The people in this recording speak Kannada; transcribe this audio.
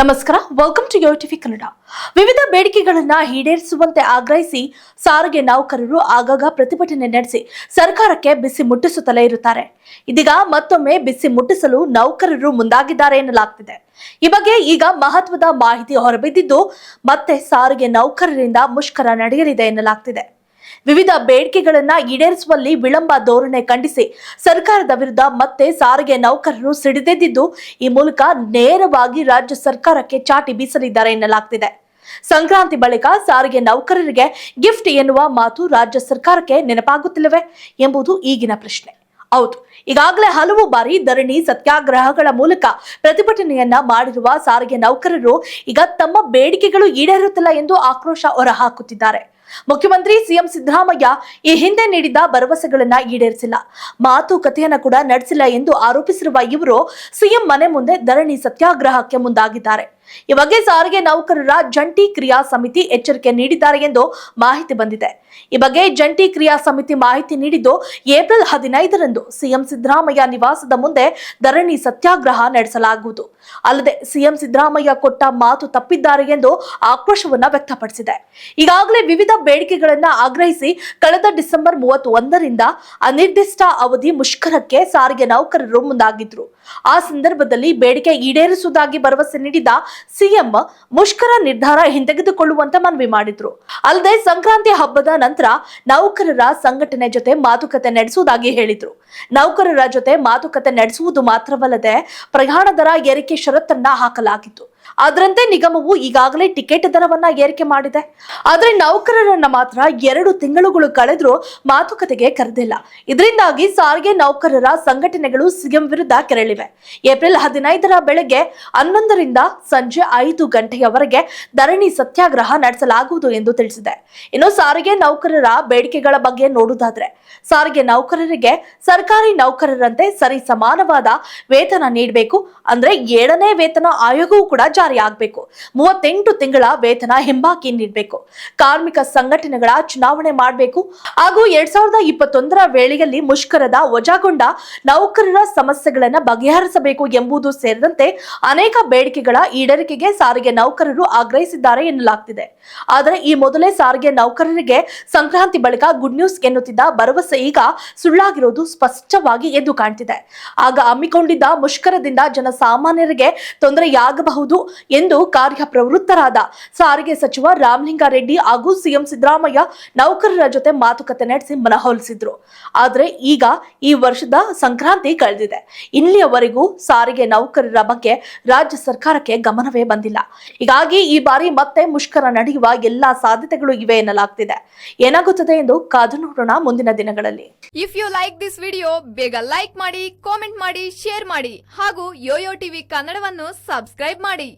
ನಮಸ್ಕಾರ, welcome to your TV Kannada. ವಿವಿಧ ಬೇಡಿಕೆಗಳನ್ನ ಈಡೇರಿಸುವಂತೆ ಆಗ್ರಹಿಸಿ ಸಾರಿಗೆ ನೌಕರರು ಆಗಾಗ ಪ್ರತಿಭಟನೆ ನಡೆಸಿ ಸರ್ಕಾರಕ್ಕೆ ಬಿಸಿ ಮುಟ್ಟಿಸುತ್ತಲೇ ಇರುತ್ತಾರೆ. ಇದೀಗ ಮತ್ತೊಮ್ಮೆ ಬಿಸಿ ಮುಟ್ಟಿಸಲು ನೌಕರರು ಮುಂದಾಗಿದ್ದಾರೆ ಎನ್ನಲಾಗ್ತಿದೆ. ಈ ಬಗ್ಗೆ ಈಗ ಮಹತ್ವದ ಮಾಹಿತಿ ಹೊರಬಿದ್ದಿದ್ದು ಮತ್ತೆ ಸಾರಿಗೆ ನೌಕರರಿಂದ ಮುಷ್ಕರ ನಡೆಯಲಿದೆ ಎನ್ನಲಾಗ್ತಿದೆ. ವಿವಿಧ ಬೇಡಿಕೆಗಳನ್ನ ಈಡೇರಿಸುವಲ್ಲಿ ವಿಳಂಬ ಧೋರಣೆ ಖಂಡಿಸಿ ಸರ್ಕಾರದ ವಿರುದ್ಧ ಮತ್ತೆ ಸಾರಿಗೆ ನೌಕರರು ಸಿಡಿದೆದ್ದಿದ್ದು, ಈ ಮೂಲಕ ನೇರವಾಗಿ ರಾಜ್ಯ ಸರ್ಕಾರಕ್ಕೆ ಚಾಟಿ ಬೀಸಲಿದ್ದಾರೆ ಎನ್ನಲಾಗ್ತಿದೆ. ಸಂಕ್ರಾಂತಿ ಬಳಿಕ ಸಾರಿಗೆ ನೌಕರರಿಗೆ ಗಿಫ್ಟ್ ಎನ್ನುವ ಮಾತು ರಾಜ್ಯ ಸರ್ಕಾರಕ್ಕೆ ನೆನಪಾಗುತ್ತಿಲ್ಲವೇ ಎಂಬುದು ಈಗಿನ ಪ್ರಶ್ನೆ. ಹೌದು, ಈಗಾಗಲೇ ಹಲವು ಬಾರಿ ಧರಣಿ ಸತ್ಯಾಗ್ರಹಗಳ ಮೂಲಕ ಪ್ರತಿಭಟನೆಯನ್ನ ಮಾಡಿರುವ ಸಾರಿಗೆ ನೌಕರರು ಈಗ ತಮ್ಮ ಬೇಡಿಕೆಗಳು ಈಡೇರುತ್ತಿಲ್ಲ ಎಂದು ಆಕ್ರೋಶ ಹೊರಹಾಕುತ್ತಿದ್ದಾರೆ. ಮುಖ್ಯಮಂತ್ರಿ ಸಿಎಂ ಸಿದ್ದರಾಮಯ್ಯ ಈ ಹಿಂದೆ ನೀಡಿದ ಭರವಸೆಗಳನ್ನ ಈಡೇರಿಸಿಲ್ಲ, ಮಾತುಕತೆಯನ್ನ ಕೂಡ ನಡೆಸಿಲ್ಲ ಎಂದು ಆರೋಪಿಸಿರುವ ಇವರು ಸಿಎಂ ಮನೆ ಮುಂದೆ ಧರಣಿ ಸತ್ಯಾಗ್ರಹಕ್ಕೆ ಮುಂದಾಗಿದ್ದಾರೆ. ಈ ಬಗ್ಗೆ ಸಾರಿಗೆ ನೌಕರರ ಜಂಟಿ ಕ್ರಿಯಾ ಸಮಿತಿ ಎಚ್ಚರಿಕೆ ನೀಡಿದ್ದಾರೆ ಎಂದು ಮಾಹಿತಿ ಬಂದಿದೆ. ಈ ಬಗ್ಗೆ ಜಂಟಿ ಕ್ರಿಯಾ ಸಮಿತಿ ಮಾಹಿತಿ ನೀಡಿದ್ದು, ಏಪ್ರಿಲ್ 15ರಂದು ಸಿಎಂ ಸಿದ್ದರಾಮಯ್ಯ ನಿವಾಸದ ಮುಂದೆ ಧರಣಿ ಸತ್ಯಾಗ್ರಹ ನಡೆಸಲಾಗುವುದು. ಅಲ್ಲದೆ ಸಿಎಂ ಸಿದ್ದರಾಮಯ್ಯ ಕೊಟ್ಟ ಮಾತು ತಪ್ಪಿದ್ದಾರೆ ಎಂದು ಆಕ್ರೋಶವನ್ನ ವ್ಯಕ್ತಪಡಿಸಿದೆ. ಈಗಾಗಲೇ ವಿವಿಧ ಬೇಡಿಕೆಗಳನ್ನ ಆಗ್ರಹಿಸಿ ಕಳೆದ ಡಿಸೆಂಬರ್ 31ರಿಂದ ಅನಿರ್ದಿಷ್ಟ ಅವಧಿ ಮುಷ್ಕರಕ್ಕೆ ಸಾರಿಗೆ ನೌಕರರು ಮುಂದಾಗಿದ್ರು. ಆ ಸಂದರ್ಭದಲ್ಲಿ ಬೇಡಿಕೆ ಈಡೇರಿಸುವುದಾಗಿ ಭರವಸೆ ನೀಡಿದ ಸಿಎಂ ಮುಷ್ಕರ ನಿರ್ಧಾರ ಹಿಂತೆಗೆದುಕೊಳ್ಳುವಂತೆ ಮನವಿ ಮಾಡಿದ್ರು. ಅಲ್ಲದೆ ಸಂಕ್ರಾಂತಿ ಹಬ್ಬದ ನಂತರ ನೌಕರರ ಸಂಘಟನೆ ಜೊತೆ ಮಾತುಕತೆ ನಡೆಸುವುದಾಗಿ ಹೇಳಿದ್ರು. ನೌಕರರ ಜೊತೆ ಮಾತುಕತೆ ನಡೆಸುವುದು ಮಾತ್ರವಲ್ಲದೆ ಪ್ರಯಾಣ ದರ ಏರಿಕೆ ಷರತ್ತನ್ನ ಹಾಕಲಾಗಿತ್ತು. ಅದರಂತೆ ನಿಗಮವು ಈಗಾಗಲೇ ಟಿಕೆಟ್ ದರವನ್ನ ಏರಿಕೆ ಮಾಡಿದೆ. ಆದ್ರೆ ನೌಕರರನ್ನ ಮಾತ್ರ 2 ತಿಂಗಳುಗಳು ಕಳೆದ್ರೂ ಮಾತುಕತೆಗೆ ಕರೆದಿಲ್ಲ. ಇದರಿಂದಾಗಿ ಸಾರಿಗೆ ನೌಕರರ ಸಂಘಟನೆಗಳು ಸಿಎಂ ವಿರುದ್ಧ ಕೆರಳಿವೆ. ಏಪ್ರಿಲ್ 15ರ ಬೆಳಗ್ಗೆ 11ರಿಂದ ಸಂಜೆ 5 ಗಂಟೆಯವರೆಗೆ ಧರಣಿ ಸತ್ಯಾಗ್ರಹ ನಡೆಸಲಾಗುವುದು ಎಂದು ತಿಳಿಸಿದೆ. ಇನ್ನು ಸಾರಿಗೆ ನೌಕರರ ಬೇಡಿಕೆಗಳ ಬಗ್ಗೆ ನೋಡುವುದಾದ್ರೆ, ಸಾರಿಗೆ ನೌಕರರಿಗೆ ಸರ್ಕಾರಿ ನೌಕರರಂತೆ ಸರಿ ಸಮಾನವಾದ ವೇತನ ನೀಡಬೇಕು. ಅಂದ್ರೆ 7ನೇ ವೇತನ ಆಯೋಗವೂ ಕೂಡ ಜಾರಿ ಆಗಬೇಕು. 38 ತಿಂಗಳ ವೇತನ ಹಿಂಬಾಕಿ ನೀಡಬೇಕು. ಕಾರ್ಮಿಕ ಸಂಘಟನೆಗಳ ಚುನಾವಣೆ ಮಾಡಬೇಕು. ಹಾಗೂ 2021ರ ವೇಳೆಯಲ್ಲಿ ಮುಷ್ಕರದ ವಜಾಗೊಂಡ ನೌಕರರ ಸಮಸ್ಯೆಗಳನ್ನು ಬಗೆಹರಿಸಬೇಕು ಎಂಬುದು ಸೇರಿದಂತೆ ಅನೇಕ ಬೇಡಿಕೆಗಳ ಈಡೇರಿಕೆಗೆ ಸಾರಿಗೆ ನೌಕರರು ಆಗ್ರಹಿಸಿದ್ದಾರೆ ಎನ್ನಲಾಗ್ತಿದೆ. ಆದರೆ ಈ ಮೊದಲೇ ಸಾರಿಗೆ ನೌಕರರಿಗೆ ಸಂಕ್ರಾಂತಿ ಬಳಿಕ ಗುಡ್ ನ್ಯೂಸ್ ಎನ್ನುತ್ತಿದ್ದ ಭರವಸೆ ಈಗ ಸುಳ್ಳಾಗಿರೋದು ಸ್ಪಷ್ಟವಾಗಿ ಎದ್ದು ಕಾಣ್ತಿದೆ. ಆಗ ಹಮ್ಮಿಕೊಂಡಿದ್ದ ಮುಷ್ಕರದಿಂದ ಜನಸಾಮಾನ್ಯರಿಗೆ ತೊಂದರೆಯಾಗಬಹುದು ಎಂದು ಕಾರ್ಯಪ್ರವೃತ್ತರಾದ ಸಾರಿಗೆ ಸಚಿವ ರಾಮಲಿಂಗಾರೆಡ್ಡಿ ಹಾಗೂ ಸಿಎಂ ಸಿದ್ದರಾಮಯ್ಯ ನೌಕರರ ಜೊತೆ ಮಾತುಕತೆ ನಡೆಸಿ ಮನವೊಲಿಸಿದ್ರು. ಆದ್ರೆ ಈಗ ಈ ವರ್ಷದ ಸಂಕ್ರಾಂತಿ ಕಳೆದಿದೆ. ಇಲ್ಲಿಯವರೆಗೂ ಸಾರಿಗೆ ನೌಕರರ ಬಗ್ಗೆ ರಾಜ್ಯ ಸರ್ಕಾರಕ್ಕೆ ಗಮನವೇ ಬಂದಿಲ್ಲ. ಹೀಗಾಗಿ ಈ ಬಾರಿ ಮತ್ತೆ ಮುಷ್ಕರ ನಡೆಯುವ ಎಲ್ಲಾ ಸಾಧ್ಯತೆಗಳು ಇವೆ ಎನ್ನಲಾಗ್ತಿದೆ. ಏನಾಗುತ್ತದೆ ಎಂದು ಕಾದು ನೋಡೋಣ ಮುಂದಿನ ದಿನಗಳಲ್ಲಿ. If you like this video, ಬೇಗ ಲೈಕ್ ಮಾಡಿ, ಕಾಮೆಂಟ್ ಮಾಡಿ, ಶೇರ್ ಮಾಡಿ ಹಾಗೂ ಯೋಯೋ ಟಿವಿ ಕನ್ನಡವನ್ನು ಸಬ್ಸ್ಕ್ರೈಬ್ ಮಾಡಿ.